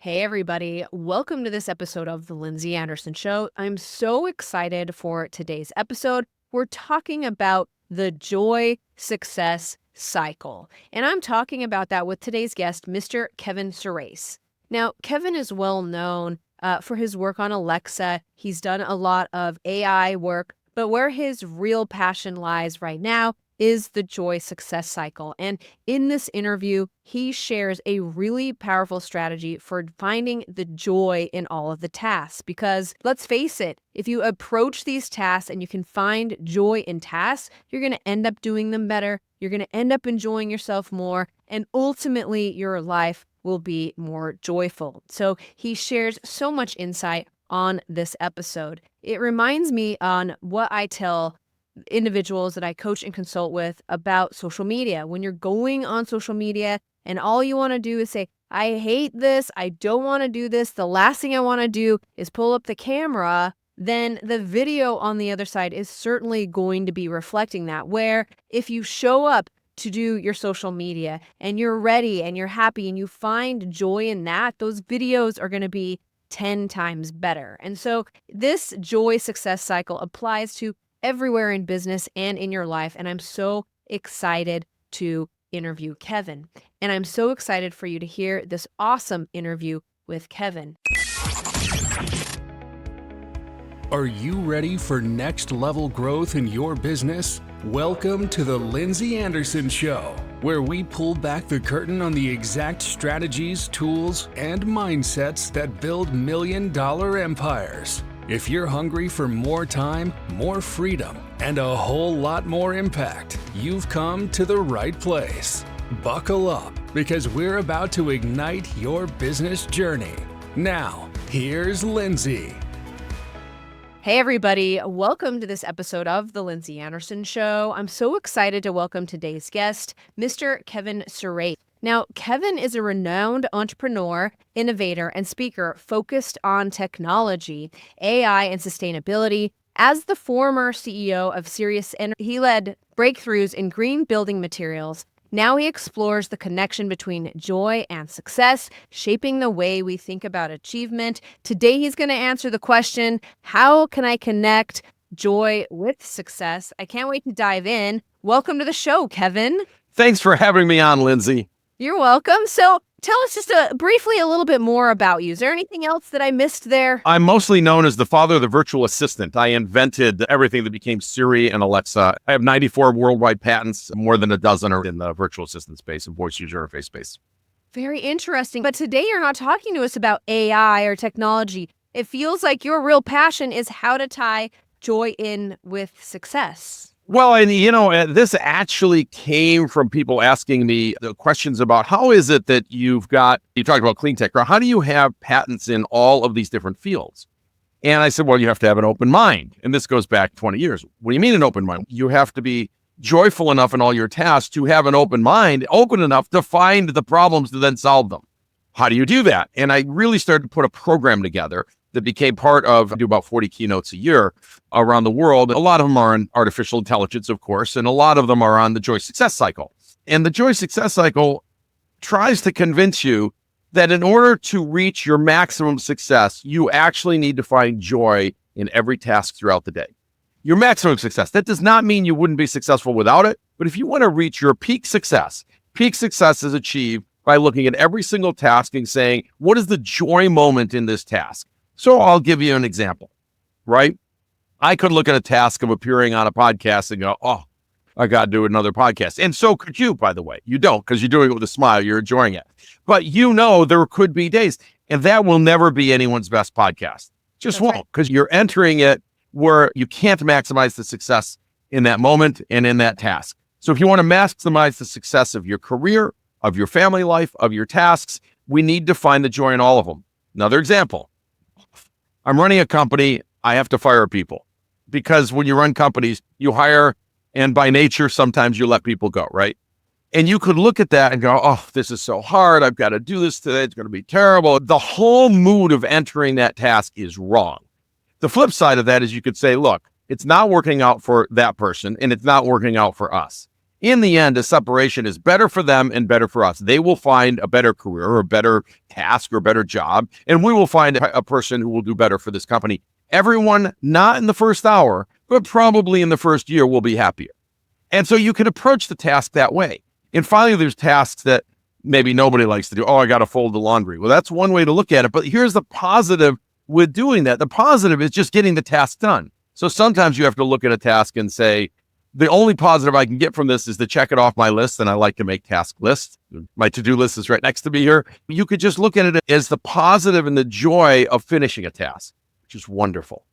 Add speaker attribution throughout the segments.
Speaker 1: Hey, everybody. Welcome to this episode of The Lindsey Anderson Show. I'm so excited for today's episode. We're talking about the joy success cycle. And I'm talking about that with today's guest, Mr. Kevin Surace. Now, Kevin is well known for his work on Alexa. He's done a lot of AI work, but where his real passion lies right now is the joy success cycle. And in this interview, he shares a really powerful strategy for finding the joy in all of the tasks. Because let's face it, if you approach these tasks and you can find joy in tasks, you're going to end up doing them better. You're going to end up enjoying yourself more. And ultimately, your life will be more joyful. So he shares so much insight on this episode. It reminds me on what I tell individuals that I coach and consult with about social media. When you're going on social media and all you want to do is say, I hate this, I don't want to do this, the last thing I want to do is pull up the camera, then the video on the other side is certainly going to be reflecting that. Where if you show up to do your social media and you're ready and you're happy and you find joy in that, those videos are going to be 10 times better. And so this joy success cycle applies to everywhere in business and in your life. And I'm so excited to interview Kevin. And I'm so excited for you to hear this awesome interview with Kevin.
Speaker 2: Are you ready for next level growth in your business? Welcome to the Lindsey Anderson Show, where we pull back the curtain on the exact strategies, tools, and mindsets that build million-dollar empires. If you're hungry for more time, more freedom, and a whole lot more impact, you've come to the right place. Buckle up, because we're about to ignite your business journey. Now, here's Lindsey.
Speaker 1: Hey, everybody. Welcome to this episode of The Lindsey Anderson Show. I'm so excited to welcome today's guest, Mr. Kevin Surace. Now, Kevin is a renowned entrepreneur, innovator, and speaker focused on technology, AI, and sustainability. As the former CEO of Sirius Energy, he led breakthroughs in green building materials. Now he explores the connection between joy and success, shaping the way we think about achievement. Today, he's going to answer the question, how can I connect joy with success? I can't wait to dive in. Welcome to the show, Kevin.
Speaker 3: Thanks for having me on, Lindsey.
Speaker 1: You're welcome. So tell us just briefly a little bit more about you. Is there anything else that I missed there?
Speaker 3: I'm mostly known as the father of the virtual assistant. I invented everything that became Siri and Alexa. I have 94 worldwide patents. More than a dozen are in the virtual assistant space and voice user interface space.
Speaker 1: Very interesting. But today you're not talking to us about AI or technology. It feels like your real passion is how to tie joy in with success.
Speaker 3: Well, and this actually came from people asking me the questions about how is it that you talked about clean tech, or how do you have patents in all of these different fields? And I said, well, you have to have an open mind. And this goes back 20 years. What do you mean an open mind? You have to be joyful enough in all your tasks to have an open mind, open enough to find the problems to then solve them. How do you do that? And I really started to put a program together that became part of, I do about 40 keynotes a year around the world. A lot of them are on artificial intelligence, of course, and a lot of them are on the joy success cycle. And the joy success cycle tries to convince you that in order to reach your maximum success, you actually need to find joy in every task throughout the day. Your maximum success. That does not mean you wouldn't be successful without it, but if you want to reach your peak success is achieved by looking at every single task and saying, what is the joy moment in this task? So I'll give you an example, right? I could look at a task of appearing on a podcast and go, oh, I got to do another podcast. And so could you, by the way. You don't, because you're doing it with a smile. You're enjoying it. But there could be days, and that will never be anyone's best podcast. Just won't, because you're entering it where you can't maximize the success in that moment and in that task. So if you want to maximize the success of your career, of your family life, of your tasks, we need to find the joy in all of them. Another example. I'm running a company. I have to fire people because when you run companies, you hire, and by nature, sometimes you let people go, right? And you could look at that and go, oh, this is so hard. I've got to do this today. It's going to be terrible. The whole mood of entering that task is wrong. The flip side of that is you could say, look, it's not working out for that person and it's not working out for us. in the end, a separation is better for them and better for us. They will find a better career or a better task or a better job, and we will find a person who will do better for this company. Everyone, not in the first hour, but probably in the first year, will be happier. And so you can approach the task that way. And finally, there's tasks that maybe nobody likes to do. Oh, I got to fold the laundry. Well, that's one way to look at it. But here's the positive with doing that. The positive is just getting the task done. So sometimes you have to look at a task and say, the only positive I can get from this is to check it off my list. And I like to make task lists. My to-do list is right next to me here. You could just look at it as the positive and the joy of finishing a task, which is wonderful.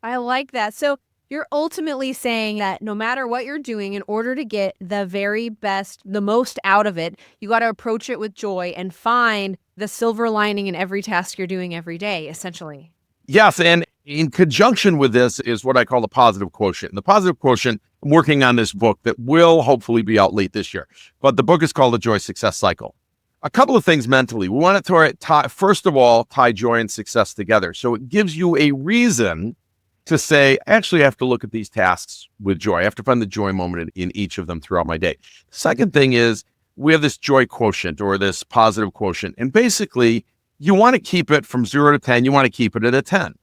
Speaker 1: I like that. So you're ultimately saying that no matter what you're doing, in order to get the very best, the most out of it, you got to approach it with joy and find the silver lining in every task you're doing every day, essentially.
Speaker 3: Yes, and in conjunction with this is what I call the positive quotient. And the positive quotient, I'm working on this book that will hopefully be out late this year. But the book is called The Joy Success Cycle. A couple of things mentally. We want to, first of all, tie joy and success together. So it gives you a reason to say, actually, I have to look at these tasks with joy. I have to find the joy moment in each of them throughout my day. The second thing is we have this joy quotient or this positive quotient. And basically, you want to keep it from 0 to 10. You want to keep it at a 10.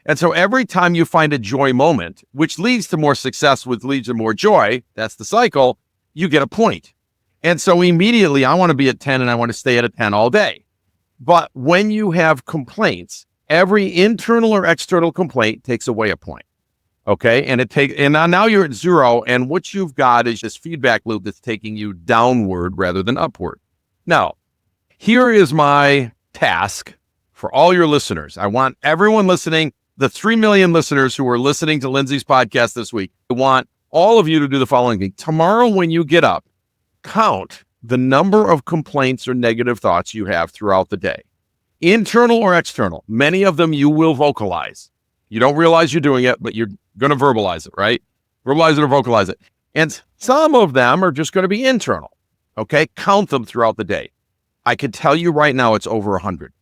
Speaker 3: And so every time you find a joy moment, which leads to more success, which leads to more joy, that's the cycle, you get a point. And so immediately I want to be at 10 and I want to stay at a 10 all day. But when you have complaints, every internal or external complaint takes away a point. Okay. And now you're at 0. And what you've got is this feedback loop that's taking you downward rather than upward. Now, here is my task for all your listeners. I want everyone listening, the 3 million listeners who are listening to Lindsey's podcast this week, I want all of you to do the following thing. Tomorrow, when you get up, count the number of complaints or negative thoughts you have throughout the day. Internal or external. Many of them you will vocalize. You don't realize you're doing it, but you're going to verbalize it, right? Verbalize it or vocalize it. And some of them are just going to be internal. Okay? Count them throughout the day. I can tell you right now it's over 100.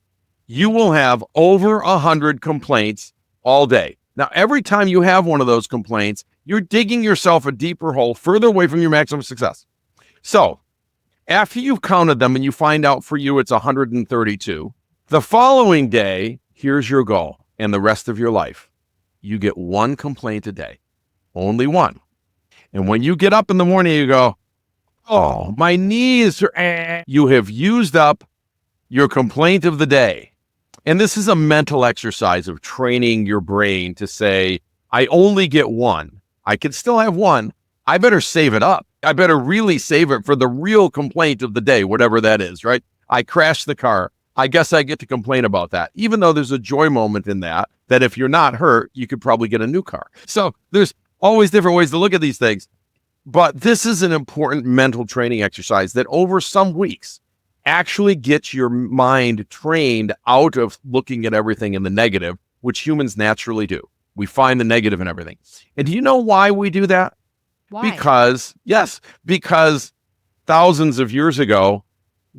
Speaker 3: You will have over 100 complaints all day. Now, every time you have one of those complaints, you're digging yourself a deeper hole further away from your maximum success. So after you've counted them and you find out for you it's 132, the following day, here's your goal and the rest of your life. You get one complaint a day, only one. And when you get up in the morning, you go, oh, my knees are, you have used up your complaint of the day. And this is a mental exercise of training your brain to say, I only get one. I can still have one. I better save it up. I better really save it for the real complaint of the day, whatever that is, right? I crashed the car. I guess I get to complain about that, even though there's a joy moment in that if you're not hurt, you could probably get a new car. So there's always different ways to look at these things. But this is an important mental training exercise that over some weeks actually gets your mind trained out of looking at everything in the negative, which humans naturally do. We find the negative in everything. And do you know why we do that?
Speaker 1: Why?
Speaker 3: Because thousands of years ago,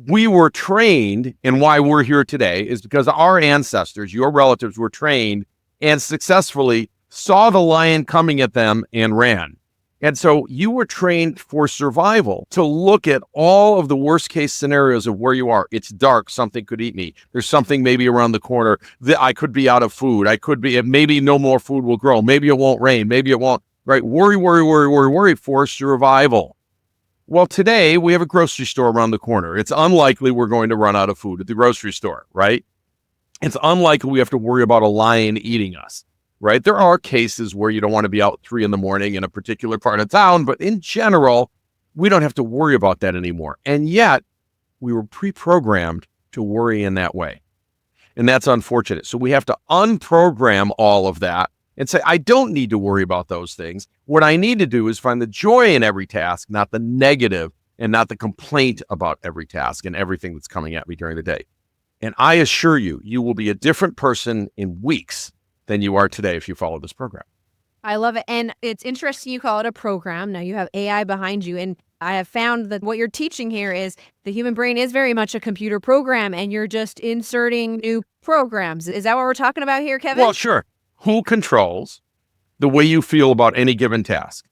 Speaker 3: we were trained, and why we're here today is because our ancestors, your relatives, were trained and successfully saw the lion coming at them and ran. And so you were trained for survival to look at all of the worst case scenarios of where you are. It's dark. Something could eat me. There's something maybe around the corner that I could be out of food. Maybe no more food will grow. Maybe it won't rain. Maybe it won't, right? Worry for survival. Well, today we have a grocery store around the corner. It's unlikely we're going to run out of food at the grocery store, right? It's unlikely we have to worry about a lion eating us. Right? There are cases where you don't want to be out 3 a.m. in a particular part of town, but in general, we don't have to worry about that anymore. And yet, we were pre-programmed to worry in that way. And that's unfortunate. So we have to unprogram all of that and say, I don't need to worry about those things. What I need to do is find the joy in every task, not the negative and not the complaint about every task and everything that's coming at me during the day. And I assure you, you will be a different person in weeks than you are today if you follow this program.
Speaker 1: I love it. And it's interesting you call it a program. Now you have AI behind you. And I have found that what you're teaching here is the human brain is very much a computer program and you're just inserting new programs. Is that what we're talking about here, Kevin?
Speaker 3: Well, sure. Who controls the way you feel about any given task?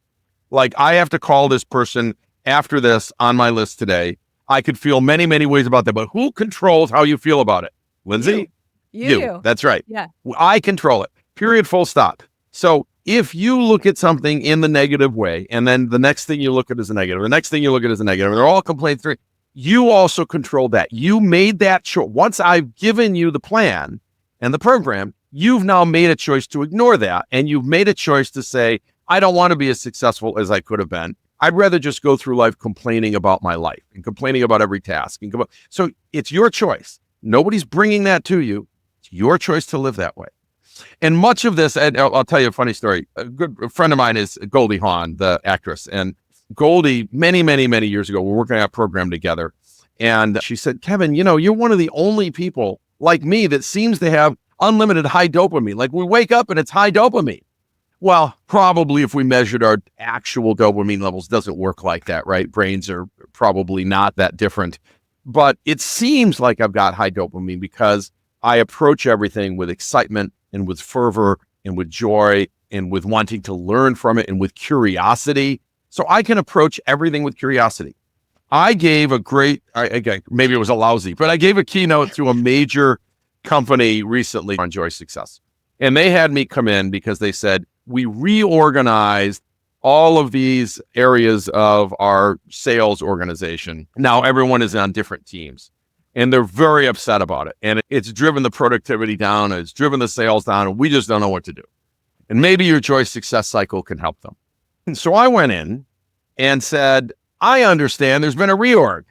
Speaker 3: Like I have to call this person after this on my list today. I could feel many, many ways about that, but who controls how you feel about it? Lindsay?
Speaker 1: You do.
Speaker 3: That's right.
Speaker 1: Yeah.
Speaker 3: I control it. Period. Full stop. So if you look at something in the negative way, and then the next thing you look at is a negative, the next thing you look at is a negative, and they're all complaints, you also control that. You made that choice. Once I've given you the plan and the program, you've now made a choice to ignore that. And you've made a choice to say, I don't want to be as successful as I could have been. I'd rather just go through life complaining about my life and complaining about every task. So it's your choice. Nobody's bringing that to you. It's your choice to live that way. And much of this, and I'll tell you a funny story. A good friend of mine is Goldie Hawn, the actress. And Goldie, many, many, many years ago, we're working on a program together. And she said, Kevin, you're one of the only people like me that seems to have unlimited high dopamine. Like we wake up and it's high dopamine. Well, probably if we measured our actual dopamine levels, doesn't work like that, right? Brains are probably not that different. But it seems like I've got high dopamine because I approach everything with excitement and with fervor and with joy and with wanting to learn from it and with curiosity. So I can approach everything with curiosity. I gave again, maybe it was a lousy, but I gave a keynote to a major company recently on Joy Success. And they had me come in because they said, we reorganized all of these areas of our sales organization. Now everyone is on different teams and they're very upset about it. And it's driven the productivity down. It's driven the sales down. And we just don't know what to do. And maybe your Joy Success cycle can help them. And so I went in and said, I understand there's been a reorg.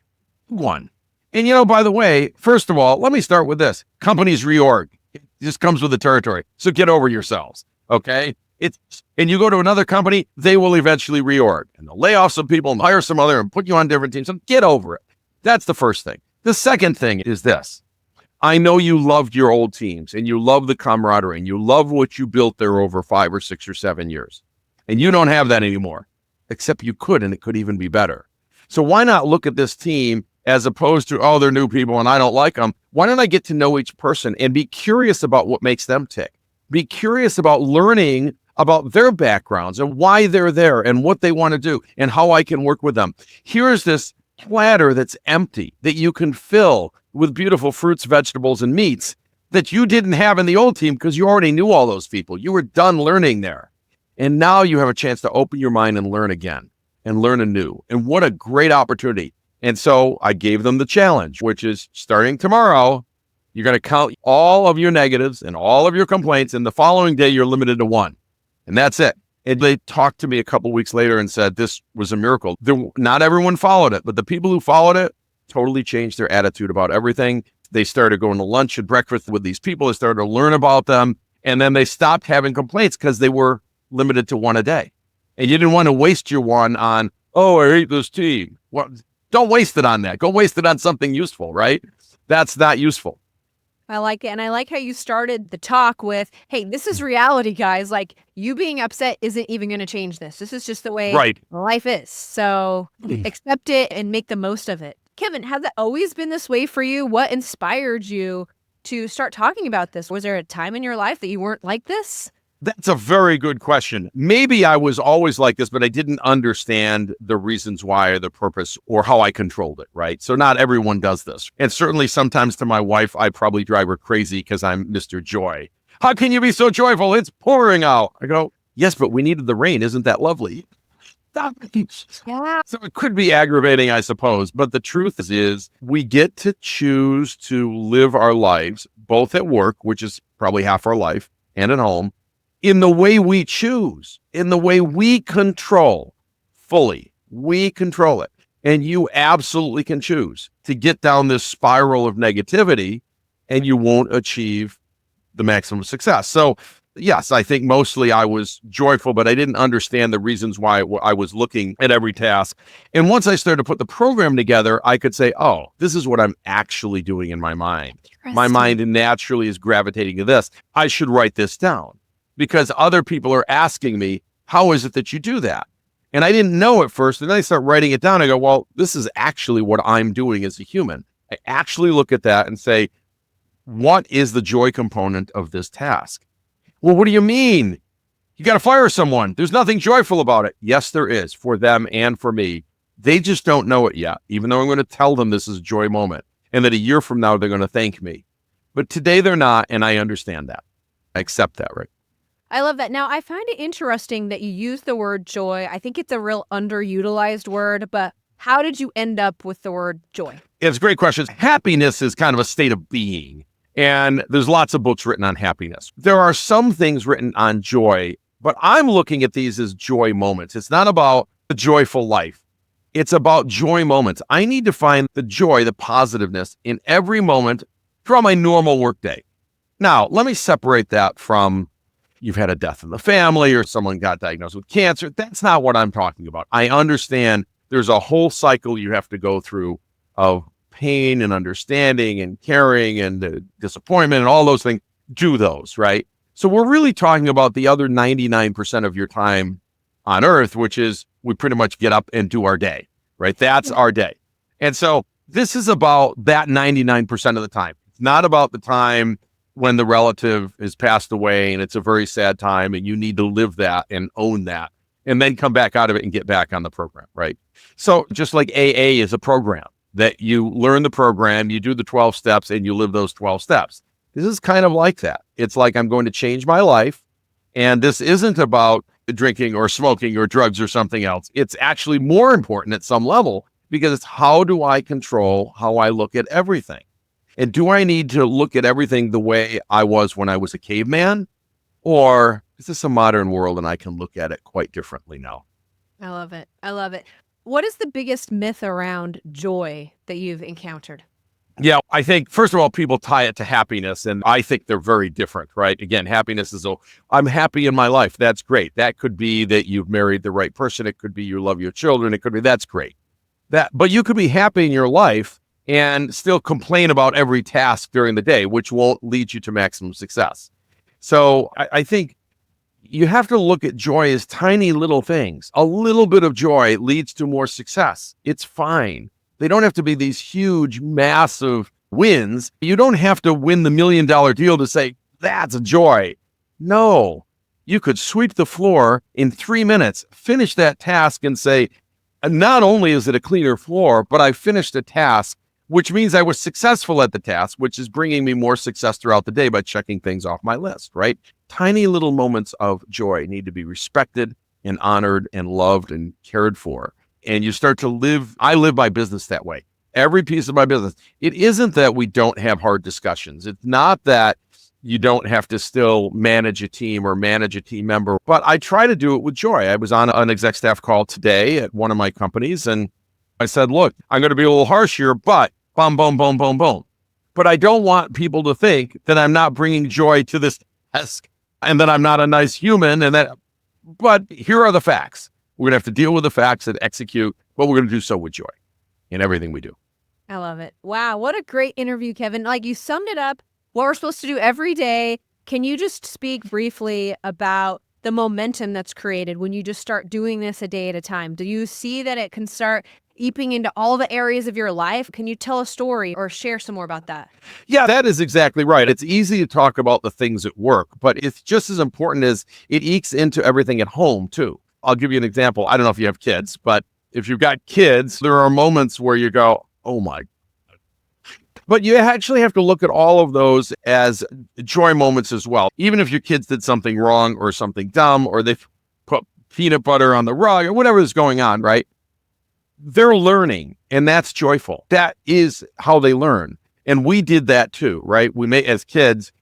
Speaker 3: One. And by the way, first of all, let me start with this. Companies reorg. It just comes with the territory. So get over yourselves. Okay. And you go to another company, they will eventually reorg and they'll lay off some people and hire some other and put you on different teams. So get over it. That's the first thing. The second thing is this. I know you loved your old teams and you love the camaraderie and you love what you built there over 5 or 6 or 7 years. And you don't have that anymore, except you could, and it could even be better. So why not look at this team as opposed to, they're new people and I don't like them. Why don't I get to know each person and be curious about what makes them tick? Be curious about learning about their backgrounds and why they're there and what they want to do and how I can work with them. Here's this platter that's empty that you can fill with beautiful fruits, vegetables, and meats that you didn't have in the old team because you already knew all those people. You were done learning there. And now you have a chance to open your mind and learn again and learn anew. And what a great opportunity. And so I gave them the challenge, which is starting tomorrow, you're going to count all of your negatives and all of your complaints. And the following day, you're limited to 1. And that's it. And they talked to me a couple of weeks later and said, this was a miracle. Not everyone followed it, but the people who followed it totally changed their attitude about everything. They started going to lunch and breakfast with these people. They started to learn about them. And then they stopped having complaints because they were limited to 1 a day. And you didn't want to waste your 1 on, I hate this team. Well, don't waste it on that. Go waste it on something useful, right? That's not useful.
Speaker 1: I like it. And I like how you started the talk with, hey, this is reality, guys. Like, you being upset isn't even going to change this. This is just the way life is. So accept it and make the most of it. Kevin, has it always been this way for you? What inspired you to start talking about this? Was there a time in your life that you weren't like this?
Speaker 3: That's a very good question. Maybe I was always like this, but I didn't understand the reasons why or the purpose or how I controlled it, right? So not everyone does this. And certainly sometimes to my wife, I probably drive her crazy because I'm Mr. Joy. How can you be so joyful? It's pouring out. I go, yes, but we needed the rain. Isn't that lovely?
Speaker 1: Yeah.
Speaker 3: So it could be aggravating, I suppose. But the truth is we get to choose to live our lives, both at work, which is probably half our life, and at home, in the way we choose, in the way we control fully. We control it. And you absolutely can choose to get down this spiral of negativity and you won't achieve the maximum success. So yes, I think mostly I was joyful, but I didn't understand the reasons why I was looking at every task. And once I started to put the program together, I could say, this is what I'm actually doing in my mind. My mind naturally is gravitating to this. I should write this down. Because other people are asking me, how is it that you do that? And I didn't know at first. And then I start writing it down. I go, well, this is actually what I'm doing as a human. I actually look at that and say, what is the joy component of this task? Well, what do you mean? You got to fire someone. There's nothing joyful about it. Yes, there is, for them and for me. They just don't know it yet, even though I'm going to tell them this is a joy moment and that a year from now, they're going to thank me. But today they're not, and I understand that. I accept that, right?
Speaker 1: I love that. Now, I find it interesting that you use the word joy. I think it's a real underutilized word, but how did you end up with the word joy?
Speaker 3: It's a great question. Happiness is kind of a state of being, and there's lots of books written on happiness. There are some things written on joy, but I'm looking at these as joy moments. It's not about the joyful life. It's about joy moments. I need to find the joy, the positiveness in every moment from my normal workday. Now, let me separate that from you've had a death in the family or someone got diagnosed with cancer. That's not what I'm talking about. I understand there's a whole cycle you have to go through of pain and understanding and caring and disappointment and all those things. Do those, right? So we're really talking about the other 99% of your time on earth, which is we pretty much get up and do our day, right? That's our day. And so this is about that 99% of the time. It's not about the time when the relative has passed away and it's a very sad time and you need to live that and own that and then come back out of it and get back on the program, right? So just like AA is a program that you learn the program, you do the 12 steps and you live those 12 steps. This is kind of like that. It's like I'm going to change my life, and this isn't about drinking or smoking or drugs or something else. It's actually more important at some level because it's how do I control how I look at everything? And do I need to look at everything the way I was when I was a caveman? Or is this a modern world and I can look at it quite differently now?
Speaker 1: I love it. I love it. What is the biggest myth around joy that you've encountered?
Speaker 3: Yeah, I think, first of all, people tie it to happiness, and I think they're very different, right? Again, happiness is, oh, I'm happy in my life. That's great. That could be that you've married the right person. It could be you love your children. It could be, that's great. But you could be happy in your life and still complain about every task during the day, which won't lead you to maximum success. So I think you have to look at joy as tiny little things. A little bit of joy leads to more success. It's fine. They don't have to be these huge, massive wins. You don't have to win the $1 million deal to say, that's a joy. No, you could sweep the floor in 3 minutes, finish that task and say, not only is it a cleaner floor, but I finished a task, which means I was successful at the task, which is bringing me more success throughout the day by checking things off my list, right? Tiny little moments of joy need to be respected and honored and loved and cared for. And you start to live, I live my business that way. Every piece of my business. It isn't that we don't have hard discussions. It's not that you don't have to still manage a team or manage a team member, but I try to do it with joy. I was on an exec staff call today at one of my companies, and I said, look, I'm going to be a little harsh here, but boom, boom, boom, boom, boom. But I don't want people to think that I'm not bringing joy to this desk and that I'm not a nice human. But here are the facts. We're going to have to deal with the facts and execute, but we're going to do so with joy in everything we do.
Speaker 1: I love it. Wow, what a great interview, Kevin. Like, you summed it up, what we're supposed to do every day. Can you just speak briefly about the momentum that's created when you just start doing this a day at a time? Do you see that it can start eeping into all the areas of your life? Can you tell a story or share some more about that?
Speaker 3: Yeah, that is exactly right. It's easy to talk about the things at work, but it's just as important as it ekes into everything at home too. I'll give you an example. I don't know if you have kids, but if you've got kids, there are moments where you go, oh my. But you actually have to look at all of those as joy moments as well. Even if your kids did something wrong or something dumb, or they put peanut butter on the rug or whatever is going on, right? They're learning, and that's joyful. That is how they learn. And we did that too, right? As kids,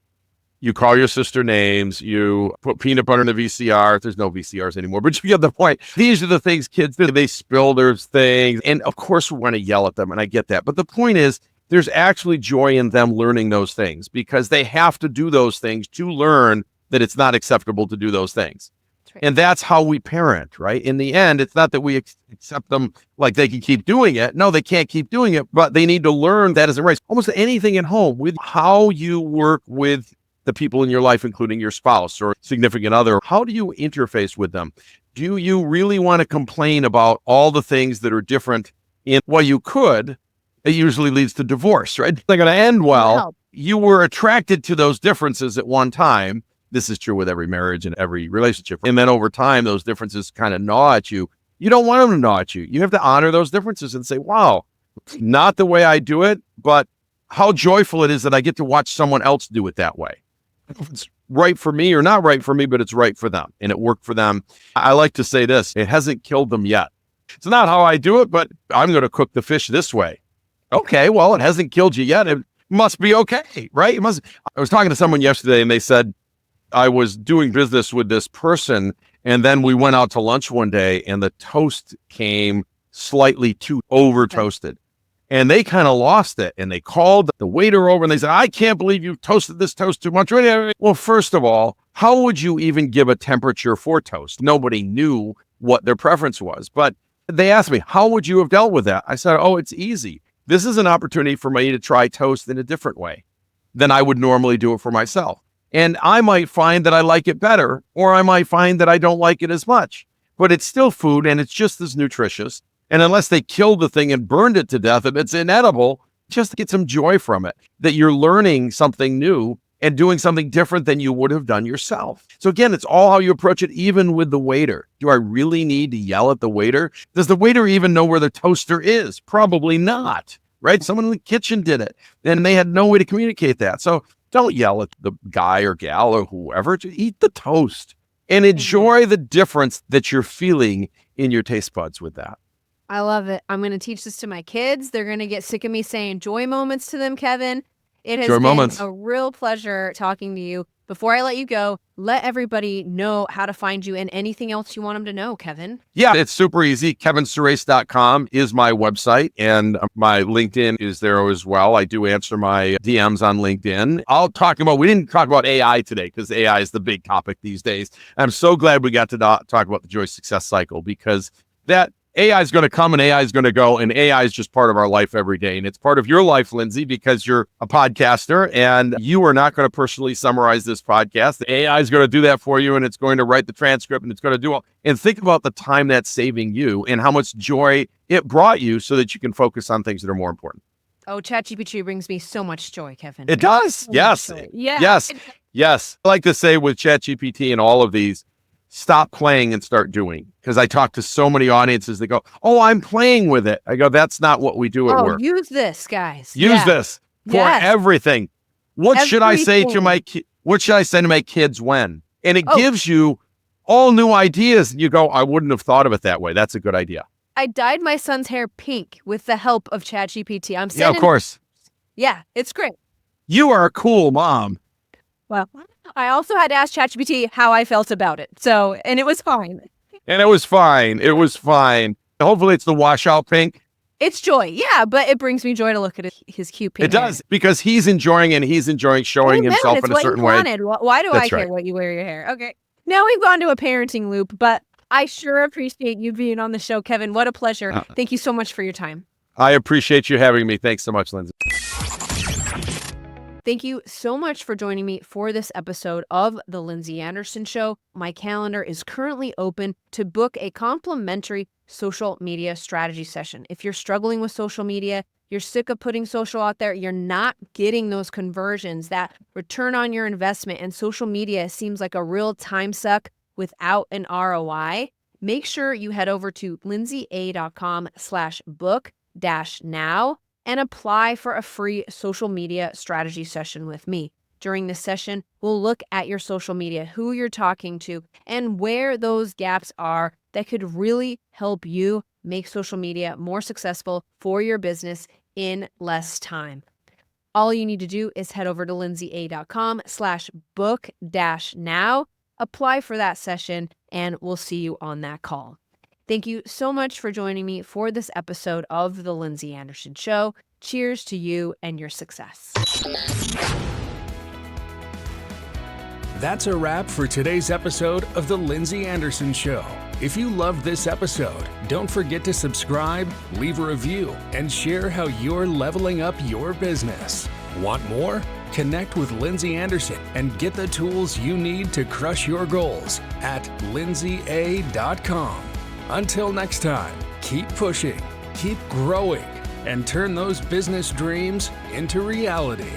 Speaker 3: you call your sister names, you put peanut butter in the VCR. There's no VCRs anymore, but you get the point. These are the things kids do. They spill their things. And of course, we want to yell at them, and I get that. But the point is, there's actually joy in them learning those things because they have to do those things to learn that it's not acceptable to do those things. Right. And that's how we parent, right? In the end, it's not that we accept them like they can keep doing it. No, they can't keep doing it, but they need to learn that isn't right. Almost anything at home with how you work with the people in your life, including your spouse or significant other. How do you interface with them? Do you really want to complain about all the things that are different in what you could? It usually leads to divorce, right? They're going to end well. Wow. You were attracted to those differences at one time. This is true with every marriage and every relationship. And then over time, those differences kind of gnaw at you. You don't want them to gnaw at you. You have to honor those differences and say, wow, not the way I do it, but how joyful it is that I get to watch someone else do it that way. If it's right for me or not right for me, but it's right for them and it worked for them. I like to say this, it hasn't killed them yet. It's not how I do it, but I'm going to cook the fish this way. Okay, well, it hasn't killed you yet. It must be okay, right? I was talking to someone yesterday and they said, I was doing business with this person and then we went out to lunch one day and the toast came slightly too over toasted. And they kind of lost it. And they called the waiter over and they said, I can't believe you toasted this toast too much. Well, first of all, how would you even give a temperature for toast? Nobody knew what their preference was. But they asked me, how would you have dealt with that? I said, oh, it's easy. This is an opportunity for me to try toast in a different way than I would normally do it for myself. And I might find that I like it better, or I might find that I don't like it as much. But it's still food and it's just as nutritious. And unless they killed the thing and burned it to death and it's inedible, just get some joy from it, that you're learning something new and doing something different than you would have done yourself. So again, it's all how you approach it, even with the waiter. Do I really need to yell at the waiter? Does the waiter even know where the toaster is? Probably not, right? Someone in the kitchen did it and they had no way to communicate that. So don't yell at the guy or gal or whoever. Just eat the toast and enjoy the difference that you're feeling in your taste buds with that.
Speaker 1: I love it. I'm going to teach this to my kids. They're going to get sick of me saying joy moments to them, Kevin. It has been a real pleasure talking to you. Before I let you go, let everybody know how to find you and anything else you want them to know, Kevin.
Speaker 3: Yeah, it's super easy. KevinSurace.com is my website, and my LinkedIn is there as well. I do answer my DMs on LinkedIn. We didn't talk about AI today because AI is the big topic these days. I'm so glad we got to talk about the joy success cycle, because that AI is going to come and AI is going to go, and AI is just part of our life every day. And it's part of your life, Lindsey, because you're a podcaster and you are not going to personally summarize this podcast. The AI is going to do that for you, and it's going to write the transcript, and it's going to do all. And think about the time that's saving you and how much joy it brought you so that you can focus on things that are more important.
Speaker 1: Oh, ChatGPT brings me so much joy, Kevin.
Speaker 3: It does.
Speaker 1: So
Speaker 3: yes.
Speaker 1: Yeah.
Speaker 3: Yes. Yes. I like to say with ChatGPT and all of these, stop playing and start doing. Because I talk to so many audiences that go, oh, I'm playing with it. I go, that's not what we do at work.
Speaker 1: Use this, guys.
Speaker 3: Use this for everything. What should I say to my kids when? And it gives you all new ideas. And you go, I wouldn't have thought of it that way. That's a good idea.
Speaker 1: I dyed my son's hair pink with the help of ChatGPT.
Speaker 3: Yeah, of course.
Speaker 1: Yeah, it's great.
Speaker 3: You are a cool mom.
Speaker 1: Well, I also had to ask ChatGPT how I felt about it. And it was fine.
Speaker 3: And it was fine. It was fine. Hopefully it's the washout pink.
Speaker 1: It's joy. Yeah, but it brings me joy to look at his cute pink
Speaker 3: It does, because he's enjoying showing himself in a certain way.
Speaker 1: Why do I care what you wear your hair? Okay. Now we've gone to a parenting loop, but I sure appreciate you being on the show, Kevin. What a pleasure. Thank you so much for your time.
Speaker 3: I appreciate you having me. Thanks so much, Lindsey.
Speaker 1: Thank you so much for joining me for this episode of The Lindsey Anderson Show. My calendar is currently open to book a complimentary social media strategy session. If you're struggling with social media, you're sick of putting social out there, you're not getting those conversions, that return on your investment, and social media seems like a real time suck without an ROI, make sure you head over to lindseya.com/book-now and apply for a free social media strategy session with me. During this session, we'll look at your social media, who you're talking to, and where those gaps are that could really help you make social media more successful for your business in less time. All you need to do is head over to lindseya.com/book-now, apply for that session, and we'll see you on that call. Thank you so much for joining me for this episode of The Lindsey Anderson Show. Cheers to you and your success.
Speaker 2: That's a wrap for today's episode of The Lindsey Anderson Show. If you loved this episode, don't forget to subscribe, leave a review, and share how you're leveling up your business. Want more? Connect with Lindsey Anderson and get the tools you need to crush your goals at lindseya.com. Until next time, keep pushing, keep growing, and turn those business dreams into reality.